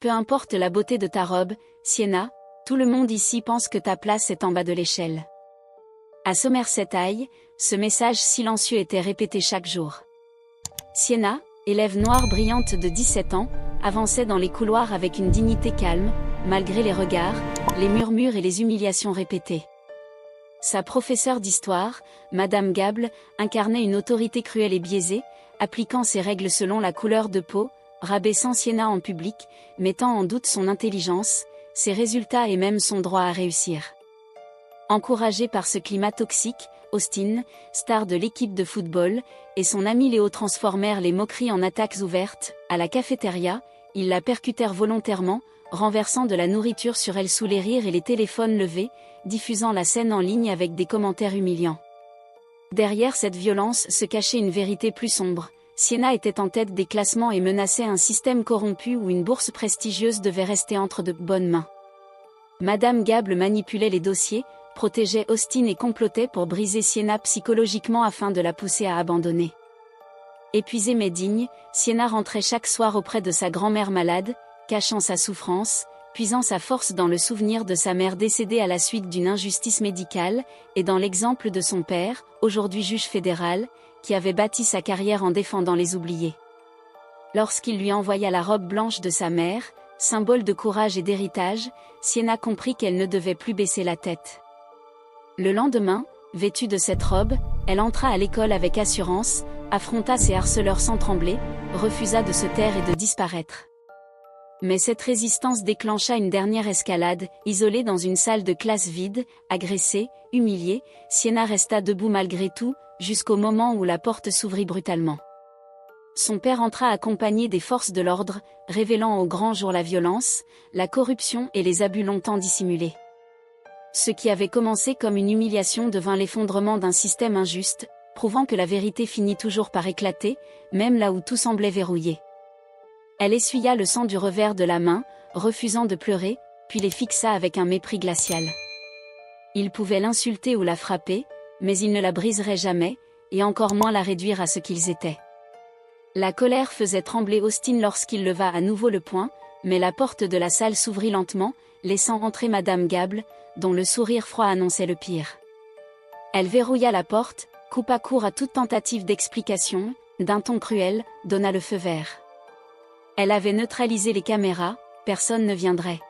Peu importe la beauté de ta robe, Sienna, tout le monde ici pense que ta place est en bas de l'échelle. À Somerset High, ce message silencieux était répété chaque jour. Sienna, élève noire brillante de 17 ans, avançait dans les couloirs avec une dignité calme, malgré les regards, les murmures et les humiliations répétées. Sa professeure d'histoire, Madame Gable, incarnait une autorité cruelle et biaisée, appliquant ses règles selon la couleur de peau, rabaissant Sienna en public, mettant en doute son intelligence, ses résultats et même son droit à réussir. Encouragé par ce climat toxique, Austin, star de l'équipe de football, et son ami Léo transformèrent les moqueries en attaques ouvertes. À la cafétéria, ils la percutèrent volontairement, renversant de la nourriture sur elle sous les rires et les téléphones levés, diffusant la scène en ligne avec des commentaires humiliants. Derrière cette violence se cachait une vérité plus sombre. Sienna était en tête des classements et menaçait un système corrompu où une bourse prestigieuse devait rester entre de bonnes mains. Madame Gable manipulait les dossiers, protégeait Austin et complotait pour briser Sienna psychologiquement afin de la pousser à abandonner. Épuisée mais digne, Sienna rentrait chaque soir auprès de sa grand-mère malade, cachant sa souffrance, puisant sa force dans le souvenir de sa mère décédée à la suite d'une injustice médicale, et dans l'exemple de son père, aujourd'hui juge fédéral, qui avait bâti sa carrière en défendant les oubliés. Lorsqu'il lui envoya la robe blanche de sa mère, symbole de courage et d'héritage, Sienna comprit qu'elle ne devait plus baisser la tête. Le lendemain, vêtue de cette robe, elle entra à l'école avec assurance, affronta ses harceleurs sans trembler, refusa de se taire et de disparaître. Mais cette résistance déclencha une dernière escalade. Isolée dans une salle de classe vide, agressée, humiliée, Sienna resta debout malgré tout, jusqu'au moment où la porte s'ouvrit brutalement. Son père entra accompagné des forces de l'ordre, révélant au grand jour la violence, la corruption et les abus longtemps dissimulés. Ce qui avait commencé comme une humiliation devint l'effondrement d'un système injuste, prouvant que la vérité finit toujours par éclater, même là où tout semblait verrouillé. Elle essuya le sang du revers de la main, refusant de pleurer, puis les fixa avec un mépris glacial. Il pouvait l'insulter ou la frapper, mais il ne la briserait jamais, et encore moins la réduire à ce qu'ils étaient. La colère faisait trembler Austin lorsqu'il leva à nouveau le poing, mais la porte de la salle s'ouvrit lentement, laissant entrer Madame Gable, dont le sourire froid annonçait le pire. Elle verrouilla la porte, coupa court à toute tentative d'explication, d'un ton cruel, donna le feu vert. Elle avait neutralisé les caméras, personne ne viendrait.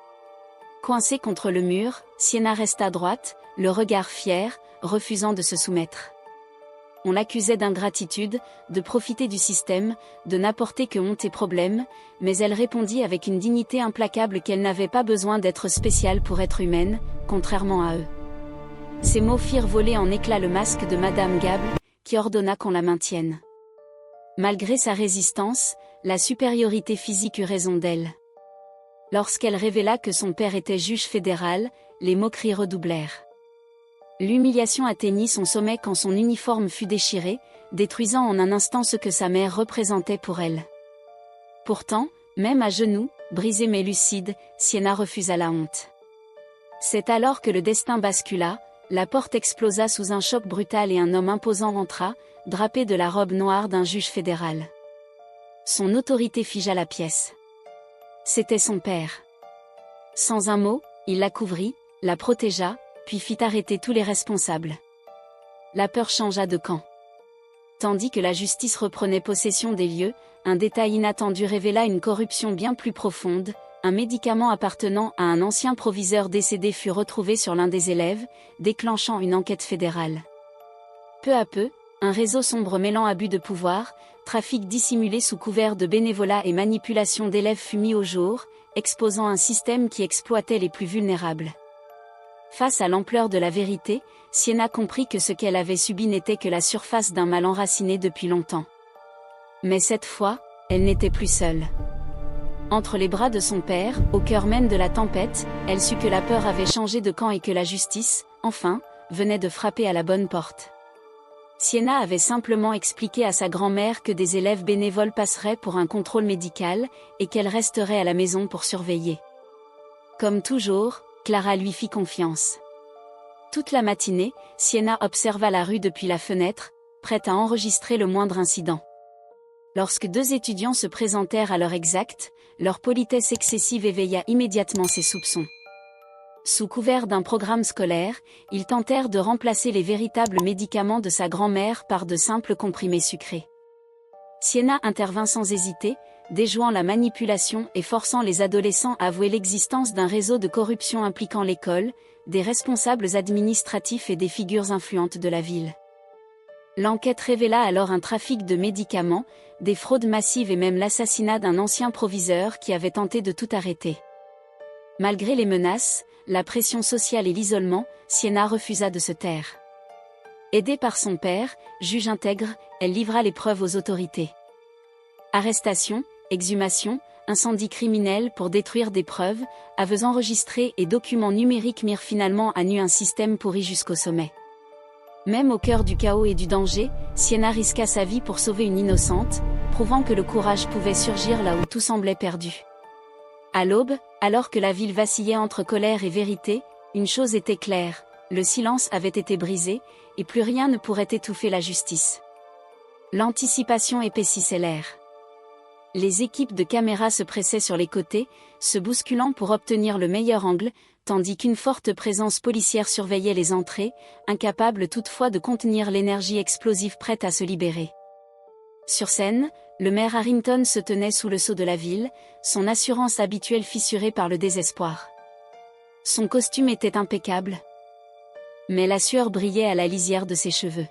Coincée contre le mur, Sienna resta droite, le regard fier, refusant de se soumettre. On l'accusait d'ingratitude, de profiter du système, de n'apporter que honte et problème, mais elle répondit avec une dignité implacable qu'elle n'avait pas besoin d'être spéciale pour être humaine, contrairement à eux. Ces mots firent voler en éclats le masque de Madame Gable, qui ordonna qu'on la maintienne. Malgré sa résistance, la supériorité physique eut raison d'elle. Lorsqu'elle révéla que son père était juge fédéral, les moqueries redoublèrent. L'humiliation atteignit son sommet quand son uniforme fut déchiré, détruisant en un instant ce que sa mère représentait pour elle. Pourtant, même à genoux, brisée mais lucide, Sienna refusa la honte. C'est alors que le destin bascula, la porte explosa sous un choc brutal et un homme imposant entra, drapé de la robe noire d'un juge fédéral. Son autorité figea la pièce. C'était son père. Sans un mot, il la couvrit, la protégea, puis fit arrêter tous les responsables. La peur changea de camp. Tandis que la justice reprenait possession des lieux, un détail inattendu révéla une corruption bien plus profonde. Un médicament appartenant à un ancien proviseur décédé fut retrouvé sur l'un des élèves, déclenchant une enquête fédérale. Peu à peu, un réseau sombre mêlant abus de pouvoir, trafic dissimulé sous couvert de bénévolat et manipulation d'élèves fut mis au jour, exposant un système qui exploitait les plus vulnérables. Face à l'ampleur de la vérité, Sienna comprit que ce qu'elle avait subi n'était que la surface d'un mal enraciné depuis longtemps. Mais cette fois, elle n'était plus seule. Entre les bras de son père, au cœur même de la tempête, elle sut que la peur avait changé de camp et que la justice, enfin, venait de frapper à la bonne porte. Sienna avait simplement expliqué à sa grand-mère que des élèves bénévoles passeraient pour un contrôle médical, et qu'elle resterait à la maison pour surveiller. Comme toujours, Clara lui fit confiance. Toute la matinée, Sienna observa la rue depuis la fenêtre, prête à enregistrer le moindre incident. Lorsque 2 étudiants se présentèrent à l'heure exacte, leur politesse excessive éveilla immédiatement ses soupçons. Sous couvert d'un programme scolaire, ils tentèrent de remplacer les véritables médicaments de sa grand-mère par de simples comprimés sucrés. Sienna intervint sans hésiter, déjouant la manipulation et forçant les adolescents à avouer l'existence d'un réseau de corruption impliquant l'école, des responsables administratifs et des figures influentes de la ville. L'enquête révéla alors un trafic de médicaments, des fraudes massives et même l'assassinat d'un ancien proviseur qui avait tenté de tout arrêter. Malgré les menaces, la pression sociale et l'isolement, Sienna refusa de se taire. Aidée par son père, juge intègre, elle livra les preuves aux autorités. Arrestation, exhumation, incendie criminel pour détruire des preuves, aveux enregistrés et documents numériques mirent finalement à nu un système pourri jusqu'au sommet. Même au cœur du chaos et du danger, Sienna risqua sa vie pour sauver une innocente, prouvant que le courage pouvait surgir là où tout semblait perdu. À l'aube, alors que la ville vacillait entre colère et vérité, une chose était claire, le silence avait été brisé, et plus rien ne pourrait étouffer la justice. L'anticipation épaississait l'air. Les équipes de caméras se pressaient sur les côtés, se bousculant pour obtenir le meilleur angle, tandis qu'une forte présence policière surveillait les entrées, incapable toutefois de contenir l'énergie explosive prête à se libérer. Sur scène, le maire Harrington se tenait sous le sceau de la ville, son assurance habituelle fissurée par le désespoir. Son costume était impeccable, mais la sueur brillait à la lisière de ses cheveux.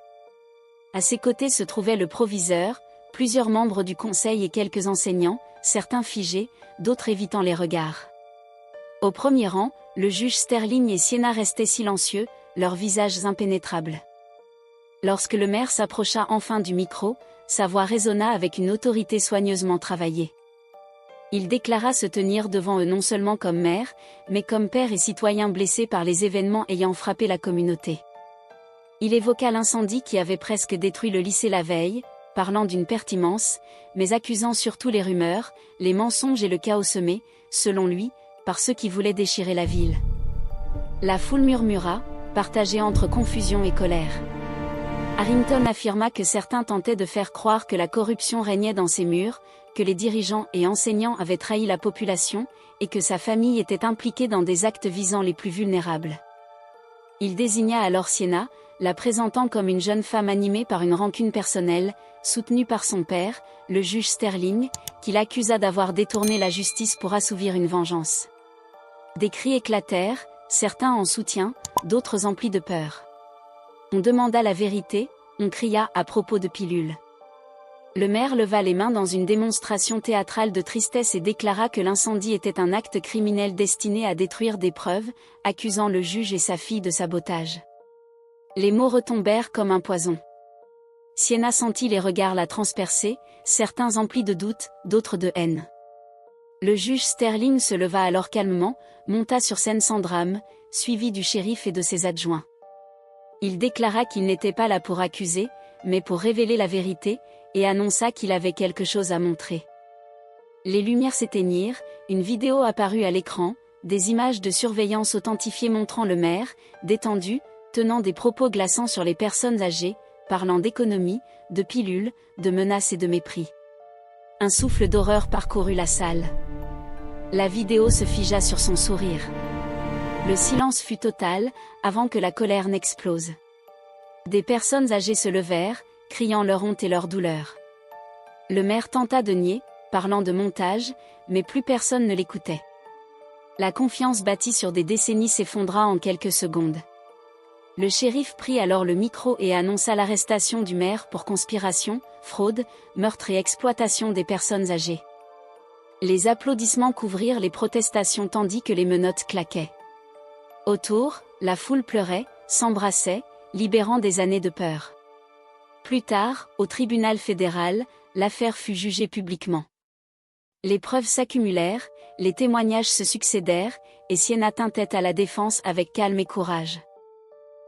À ses côtés se trouvait le proviseur, plusieurs membres du conseil et quelques enseignants, certains figés, d'autres évitant les regards. Au premier rang, le juge Sterling et Sienna restaient silencieux, leurs visages impénétrables. Lorsque le maire s'approcha enfin du micro, sa voix résonna avec une autorité soigneusement travaillée. Il déclara se tenir devant eux non seulement comme maire, mais comme père et citoyen blessé par les événements ayant frappé la communauté. Il évoqua l'incendie qui avait presque détruit le lycée la veille, parlant d'une pertinence, mais accusant surtout les rumeurs, les mensonges et le chaos semé, selon lui, par ceux qui voulaient déchirer la ville. La foule murmura, partagée entre confusion et colère. Harrington affirma que certains tentaient de faire croire que la corruption régnait dans ses murs, que les dirigeants et enseignants avaient trahi la population, et que sa famille était impliquée dans des actes visant les plus vulnérables. Il désigna alors Sienna, la présentant comme une jeune femme animée par une rancune personnelle, soutenue par son père, le juge Sterling, qui l'accusa d'avoir détourné la justice pour assouvir une vengeance. Des cris éclatèrent, certains en soutien, d'autres emplis de peur. On demanda la vérité, on cria à propos de pilules. Le maire leva les mains dans une démonstration théâtrale de tristesse et déclara que l'incendie était un acte criminel destiné à détruire des preuves, accusant le juge et sa fille de sabotage. Les mots retombèrent comme un poison. Sienna sentit les regards la transpercer, certains emplis de doute, d'autres de haine. Le juge Sterling se leva alors calmement, monta sur scène sans drame, suivi du shérif et de ses adjoints. Il déclara qu'il n'était pas là pour accuser, mais pour révéler la vérité, et annonça qu'il avait quelque chose à montrer. Les lumières s'éteignirent, une vidéo apparut à l'écran, des images de surveillance authentifiées montrant le maire, détendu, tenant des propos glaçants sur les personnes âgées, parlant d'économie, de pilules, de menaces et de mépris. Un souffle d'horreur parcourut la salle. La vidéo se figea sur son sourire. Le silence fut total, avant que la colère n'explose. Des personnes âgées se levèrent, criant leur honte et leur douleur. Le maire tenta de nier, parlant de montage, mais plus personne ne l'écoutait. La confiance bâtie sur des décennies s'effondra en quelques secondes. Le shérif prit alors le micro et annonça l'arrestation du maire pour conspiration, fraude, meurtre et exploitation des personnes âgées. Les applaudissements couvrirent les protestations tandis que les menottes claquaient. Autour, la foule pleurait, s'embrassait, libérant des années de peur. Plus tard, au tribunal fédéral, l'affaire fut jugée publiquement. Les preuves s'accumulèrent, les témoignages se succédèrent, et Sienna tint tête à la défense avec calme et courage.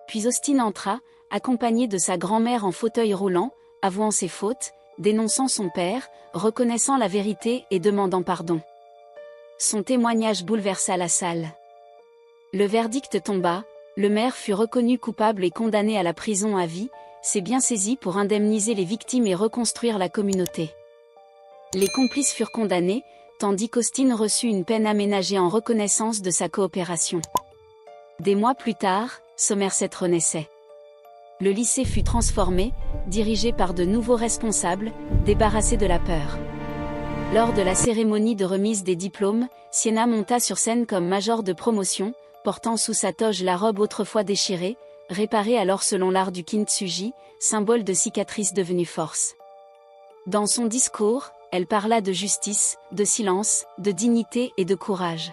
Puis Austin entra, accompagné de sa grand-mère en fauteuil roulant, avouant ses fautes, dénonçant son père, reconnaissant la vérité et demandant pardon. Son témoignage bouleversa la salle. Le verdict tomba, le maire fut reconnu coupable et condamné à la prison à vie, ses biens saisis pour indemniser les victimes et reconstruire la communauté. Les complices furent condamnés, tandis qu'Austin reçut une peine aménagée en reconnaissance de sa coopération. Des mois plus tard, Somerset renaissait. Le lycée fut transformé, dirigé par de nouveaux responsables, débarrassés de la peur. Lors de la cérémonie de remise des diplômes, Sienna monta sur scène comme major de promotion, portant sous sa toge la robe autrefois déchirée, réparée alors selon l'art du kintsugi, symbole de cicatrice devenue force. Dans son discours, elle parla de justice, de silence, de dignité et de courage.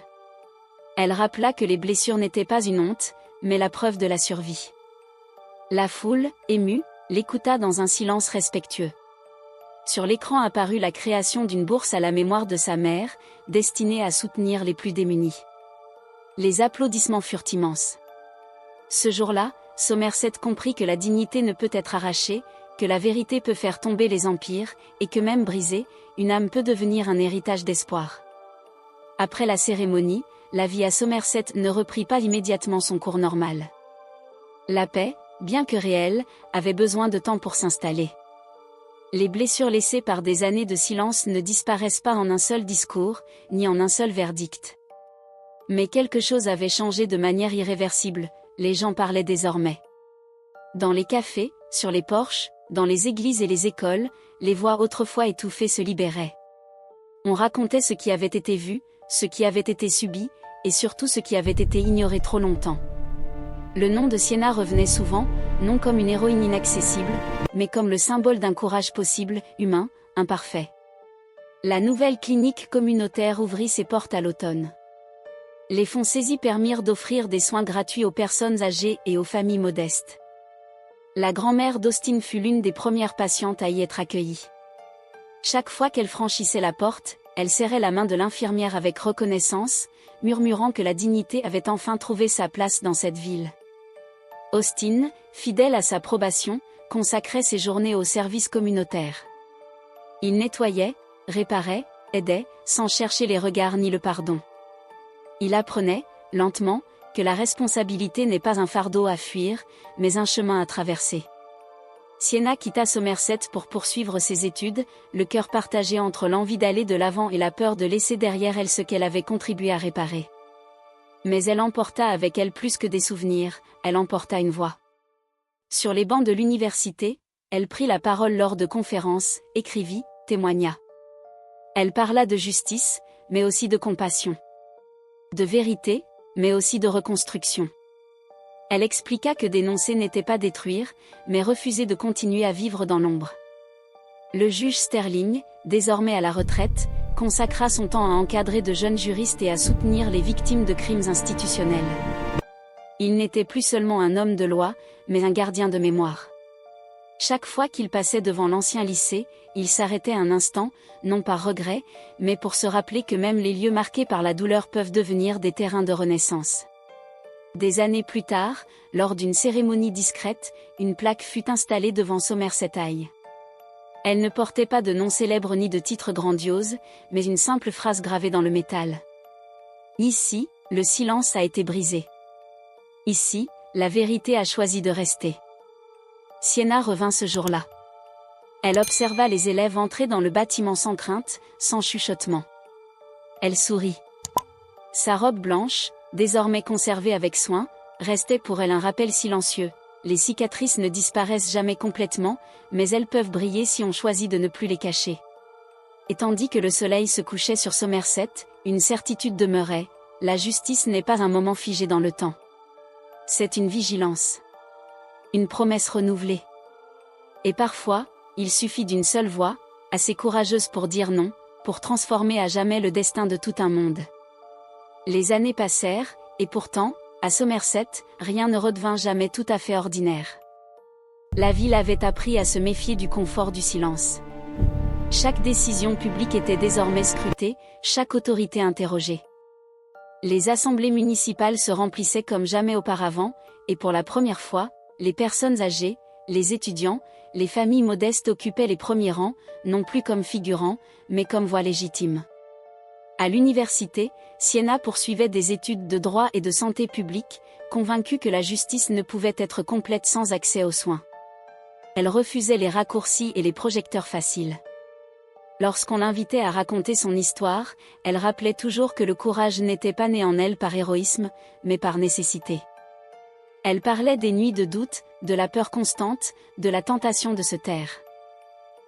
Elle rappela que les blessures n'étaient pas une honte, mais la preuve de la survie. La foule, émue, l'écouta dans un silence respectueux. Sur l'écran apparut la création d'une bourse à la mémoire de sa mère, destinée à soutenir les plus démunis. Les applaudissements furent immenses. Ce jour-là, Somerset comprit que la dignité ne peut être arrachée, que la vérité peut faire tomber les empires, et que même brisée, une âme peut devenir un héritage d'espoir. Après la cérémonie, la vie à Somerset ne reprit pas immédiatement son cours normal. La paix, bien que réelle, avait besoin de temps pour s'installer. Les blessures laissées par des années de silence ne disparaissent pas en un seul discours, ni en un seul verdict. Mais quelque chose avait changé de manière irréversible, les gens parlaient désormais. Dans les cafés, sur les porches, dans les églises et les écoles, les voix autrefois étouffées se libéraient. On racontait ce qui avait été vu, ce qui avait été subi, et surtout ce qui avait été ignoré trop longtemps. Le nom de Sienna revenait souvent, non comme une héroïne inaccessible, mais comme le symbole d'un courage possible, humain, imparfait. La nouvelle clinique communautaire ouvrit ses portes à l'automne. Les fonds saisis permirent d'offrir des soins gratuits aux personnes âgées et aux familles modestes. La grand-mère d'Austin fut l'une des premières patientes à y être accueillie. Chaque fois qu'elle franchissait la porte, elle serrait la main de l'infirmière avec reconnaissance, murmurant que la dignité avait enfin trouvé sa place dans cette ville. Austin, fidèle à sa probation, consacrait ses journées au service communautaire. Il nettoyait, réparait, aidait, sans chercher les regards ni le pardon. Il apprenait, lentement, que la responsabilité n'est pas un fardeau à fuir, mais un chemin à traverser. Sienna quitta Somerset pour poursuivre ses études, le cœur partagé entre l'envie d'aller de l'avant et la peur de laisser derrière elle ce qu'elle avait contribué à réparer. Mais elle emporta avec elle plus que des souvenirs, elle emporta une voix. Sur les bancs de l'université, elle prit la parole lors de conférences, écrivit, témoigna. Elle parla de justice, mais aussi de compassion. De vérité, mais aussi de reconstruction. Elle expliqua que dénoncer n'était pas détruire, mais refuser de continuer à vivre dans l'ombre. Le juge Sterling, désormais à la retraite, consacra son temps à encadrer de jeunes juristes et à soutenir les victimes de crimes institutionnels. Il n'était plus seulement un homme de loi, mais un gardien de mémoire. Chaque fois qu'il passait devant l'ancien lycée, il s'arrêtait un instant, non par regret, mais pour se rappeler que même les lieux marqués par la douleur peuvent devenir des terrains de renaissance. Des années plus tard, lors d'une cérémonie discrète, une plaque fut installée devant Somerset High. Elle ne portait pas de nom célèbre ni de titre grandiose, mais une simple phrase gravée dans le métal. Ici, le silence a été brisé. Ici, la vérité a choisi de rester. Sienna revint ce jour-là. Elle observa les élèves entrer dans le bâtiment sans crainte, sans chuchotement. Elle sourit. Sa robe blanche, désormais conservée avec soin, restait pour elle un rappel silencieux. Les cicatrices ne disparaissent jamais complètement, mais elles peuvent briller si on choisit de ne plus les cacher. Et tandis que le soleil se couchait sur Somerset, une certitude demeurait, la justice n'est pas un moment figé dans le temps. C'est une vigilance. Une promesse renouvelée. Et parfois, il suffit d'une seule voix, assez courageuse pour dire non, pour transformer à jamais le destin de tout un monde. Les années passèrent, et pourtant, à Somerset, rien ne redevint jamais tout à fait ordinaire. La ville avait appris à se méfier du confort du silence. Chaque décision publique était désormais scrutée, chaque autorité interrogée. Les assemblées municipales se remplissaient comme jamais auparavant, et pour la première fois, les personnes âgées, les étudiants, les familles modestes occupaient les premiers rangs, non plus comme figurants, mais comme voix légitime. À l'université, Sienna poursuivait des études de droit et de santé publique, convaincue que la justice ne pouvait être complète sans accès aux soins. Elle refusait les raccourcis et les projecteurs faciles. Lorsqu'on l'invitait à raconter son histoire, elle rappelait toujours que le courage n'était pas né en elle par héroïsme, mais par nécessité. Elle parlait des nuits de doute, de la peur constante, de la tentation de se taire.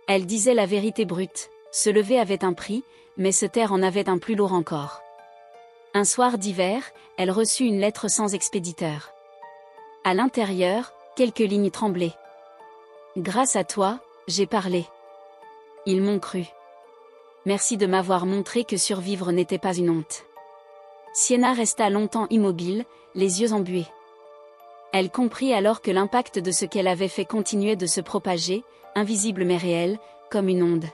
Elle disait la vérité brute, se lever avait un prix, mais se taire en avait un plus lourd encore. Un soir d'hiver, elle reçut une lettre sans expéditeur. À l'intérieur, quelques lignes tremblaient. « Grâce à toi, j'ai parlé. Ils m'ont cru. Merci de m'avoir montré que survivre n'était pas une honte. » Sienna resta longtemps immobile, les yeux embués. Elle comprit alors que l'impact de ce qu'elle avait fait continuait de se propager, invisible mais réel, comme une onde.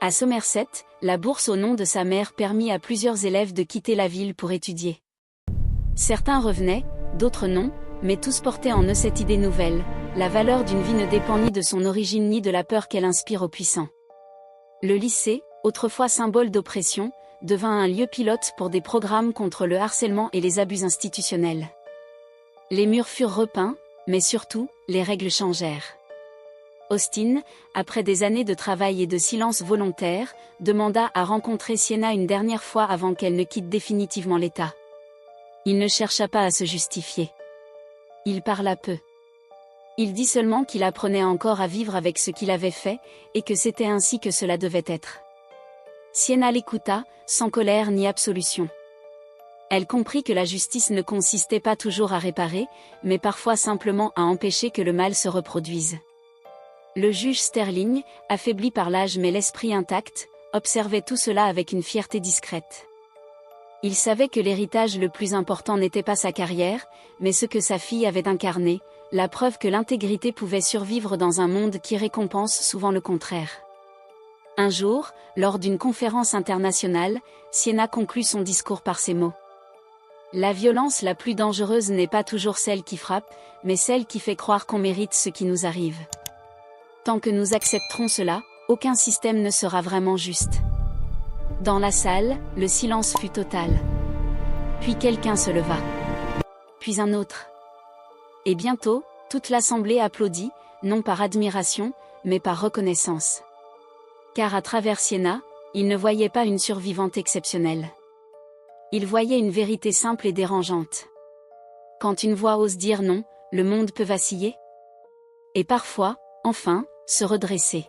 À Somerset, la bourse au nom de sa mère permit à plusieurs élèves de quitter la ville pour étudier. Certains revenaient, d'autres non, mais tous portaient en eux cette idée nouvelle: la valeur d'une vie ne dépend ni de son origine ni de la peur qu'elle inspire aux puissants. Le lycée, autrefois symbole d'oppression, devint un lieu pilote pour des programmes contre le harcèlement et les abus institutionnels. Les murs furent repeints, mais surtout, les règles changèrent. Austin, après des années de travail et de silence volontaire, demanda à rencontrer Sienna une dernière fois avant qu'elle ne quitte définitivement l'État. Il ne chercha pas à se justifier. Il parla peu. Il dit seulement qu'il apprenait encore à vivre avec ce qu'il avait fait, et que c'était ainsi que cela devait être. Sienna l'écouta, sans colère ni absolution. Elle comprit que la justice ne consistait pas toujours à réparer, mais parfois simplement à empêcher que le mal se reproduise. Le juge Sterling, affaibli par l'âge mais l'esprit intact, observait tout cela avec une fierté discrète. Il savait que l'héritage le plus important n'était pas sa carrière, mais ce que sa fille avait incarné, la preuve que l'intégrité pouvait survivre dans un monde qui récompense souvent le contraire. Un jour, lors d'une conférence internationale, Sienna conclut son discours par ces mots. « La violence la plus dangereuse n'est pas toujours celle qui frappe, mais celle qui fait croire qu'on mérite ce qui nous arrive. Tant que nous accepterons cela, aucun système ne sera vraiment juste. » Dans la salle, le silence fut total. Puis quelqu'un se leva. Puis un autre. Et bientôt, toute l'assemblée applaudit, non par admiration, mais par reconnaissance. Car à travers Sienna, ils ne voyaient pas une survivante exceptionnelle. Ils voyaient une vérité simple et dérangeante. Quand une voix ose dire non, le monde peut vaciller. Et parfois, enfin, se redresser.